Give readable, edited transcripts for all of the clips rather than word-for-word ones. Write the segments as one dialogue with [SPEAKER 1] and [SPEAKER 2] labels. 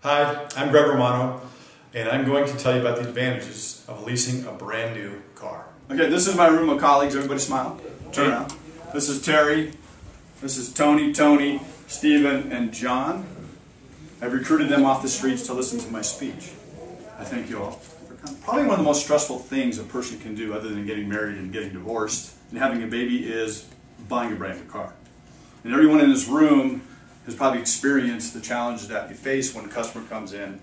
[SPEAKER 1] Hi, I'm Greg Romano, and I'm going to tell you about the advantages of leasing a brand new car.
[SPEAKER 2] Okay, this is my room of colleagues. Everybody smile. Turn around. This is Terry. This is Tony, Stephen, and John. I've recruited them off the streets to listen to my speech. I thank you all for coming. Probably one of the most stressful things a person can do other than getting married and getting divorced and having a baby is buying a brand new car. And everyone in this room has probably experienced the challenge that you face when a customer comes in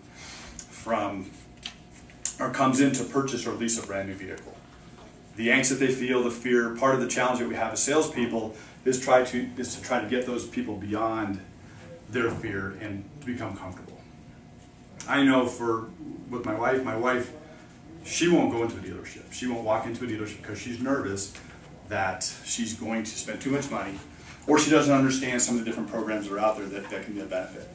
[SPEAKER 2] to purchase or lease a brand new vehicle. The angst that they feel, the fear, part of the challenge that we have as salespeople is to try to get those people beyond their fear and become comfortable. I know with my wife, she won't go into a dealership. She won't walk into a dealership because she's nervous that she's going to spend too much money, or she doesn't understand some of the different programs that are out there that can be a benefit.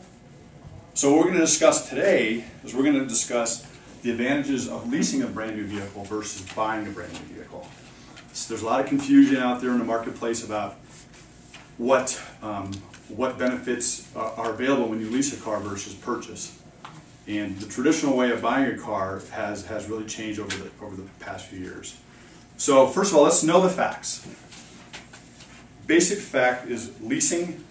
[SPEAKER 2] So what we're going to discuss today is we're going to discuss the advantages of leasing a brand new vehicle versus buying a brand new vehicle. So there's a lot of confusion out there in the marketplace about what benefits are available when you lease a car versus purchase. And the traditional way of buying a car has really changed over the past few years. So first of all, let's know the facts. Basic fact is leasing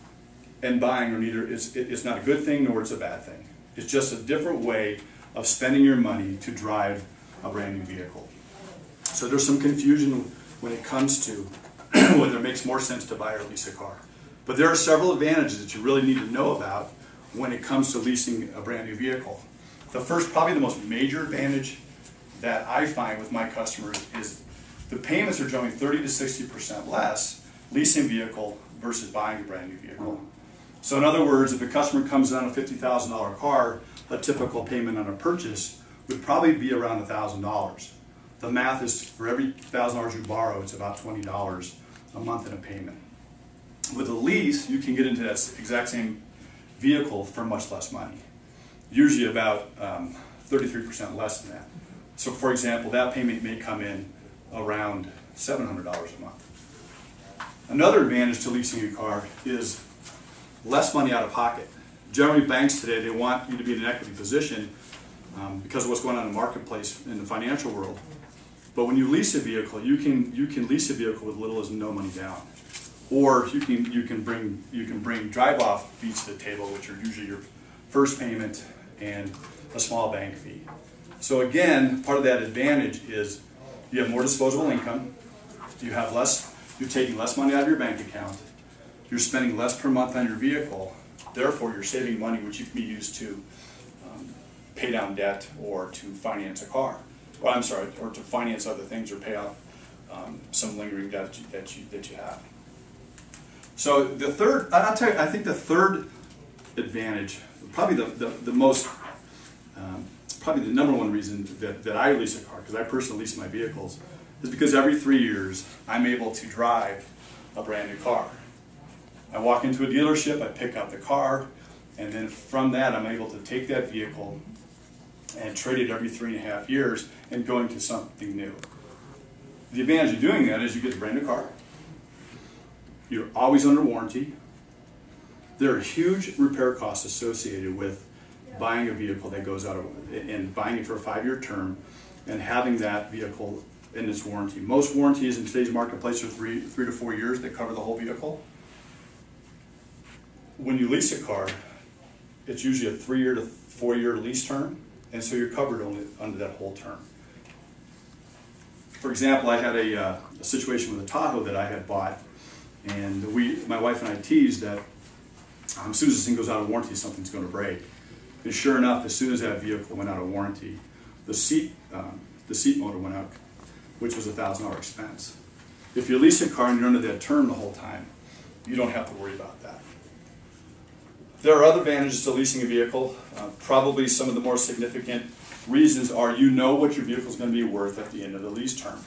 [SPEAKER 2] and buying are neither, it's not a good thing nor it's a bad thing. It's just a different way of spending your money to drive a brand new vehicle. So there's some confusion when it comes to whether it makes more sense to buy or lease a car. But there are several advantages that you really need to know about when it comes to leasing a brand new vehicle. The first, probably the most major advantage that I find with my customers is the payments are generally 30 to 60% less leasing vehicle versus buying a brand new vehicle. So in other words, if a customer comes in on a $50,000 car, a typical payment on a purchase would probably be around $1,000. The math is for every $1,000 you borrow, it's about $20 a month in a payment. With a lease, you can get into that exact same vehicle for much less money, usually about 33% less than that. So for example, that payment may come in around $700 a month. Another advantage to leasing a car is less money out of pocket. Generally, banks today, they want you to be in an equity position because of what's going on in the marketplace in the financial world. But when you lease a vehicle, you can lease a vehicle with little as no money down, or you can bring drive-off fees to the table, which are usually your first payment and a small bank fee. So again, part of that advantage is you have more disposable income, you're taking less money out of your bank account, you're spending less per month on your vehicle, therefore you're saving money which you can be used to pay down debt or to finance a car. Well, I'm sorry, or to finance other things or pay off some lingering debt that you have. So the third, I'll tell you, I think the third advantage, probably the most, probably the number one reason that I lease a car, because I personally lease my vehicles, is because every 3 years I'm able to drive a brand new car. I walk into a dealership, I pick up the car, and then from that I'm able to take that vehicle and trade it every 3.5 years and go into something new. The advantage of doing that is you get a brand new car. You're always under warranty. There are huge repair costs associated with buying a vehicle that goes out of, and buying it for a 5-year term and having that vehicle in its warranty. Most warranties in today's marketplace are 3 to 4 years that cover the whole vehicle. When you lease a car, it's usually a 3-year to 4-year lease term, and so you're covered only under that whole term. For example, I had a situation with a Tahoe that I had bought, and my wife and I teased that as soon as this thing goes out of warranty, something's going to break. And sure enough, as soon as that vehicle went out of warranty, the seat motor went out, which was a $1,000 expense. If you lease a car and you're under that term the whole time, you don't have to worry about that. There are other advantages to leasing a vehicle. Probably some of the more significant reasons are you know what your vehicle is going to be worth at the end of the lease term.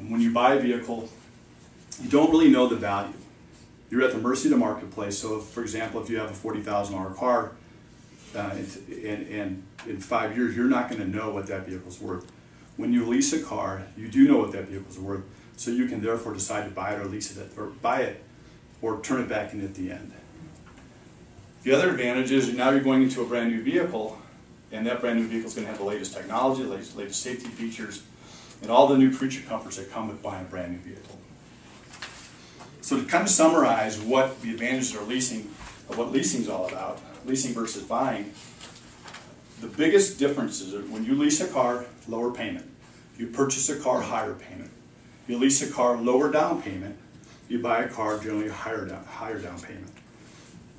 [SPEAKER 2] When you buy a vehicle, you don't really know the value. You're at the mercy of the marketplace. So, for example, if you have a $40,000 car, and in 5 years, you're not going to know what that vehicle's worth. When you lease a car, you do know what that vehicle's worth, so you can therefore decide to buy it or lease it, or buy it or turn it back in at the end. The other advantage is now you're going into a brand new vehicle, and that brand new vehicle is going to have the latest technology, the latest safety features, and all the new creature comforts that come with buying a brand new vehicle. So to kind of summarize what the advantages of leasing, of what leasing is all about, leasing versus buying, the biggest difference is that when you lease a car, lower payment. You purchase a car, higher payment. You lease a car, lower down payment. You buy a car, generally higher down payment.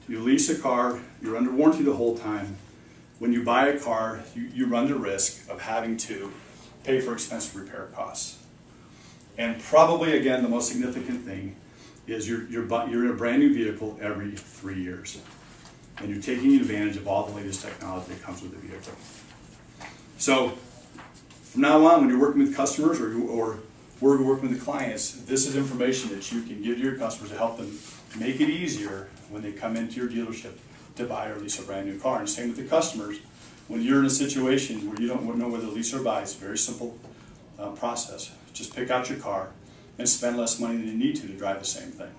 [SPEAKER 2] You lease a car, you're under warranty the whole time. When you buy a car, you run the risk of having to pay for expensive repair costs. And probably, again, the most significant thing is you're in a brand new vehicle every 3 years. And you're taking advantage of all the latest technology that comes with the vehicle. So from now on, when you're working with customers or we're working with the clients, this is information that you can give to your customers to help them make it easier when they come into your dealership to buy or lease a brand new car. And same with the customers. When you're in a situation where you don't know whether to lease or buy, it's a very simple process. Just pick out your car and spend less money than you need to drive the same thing.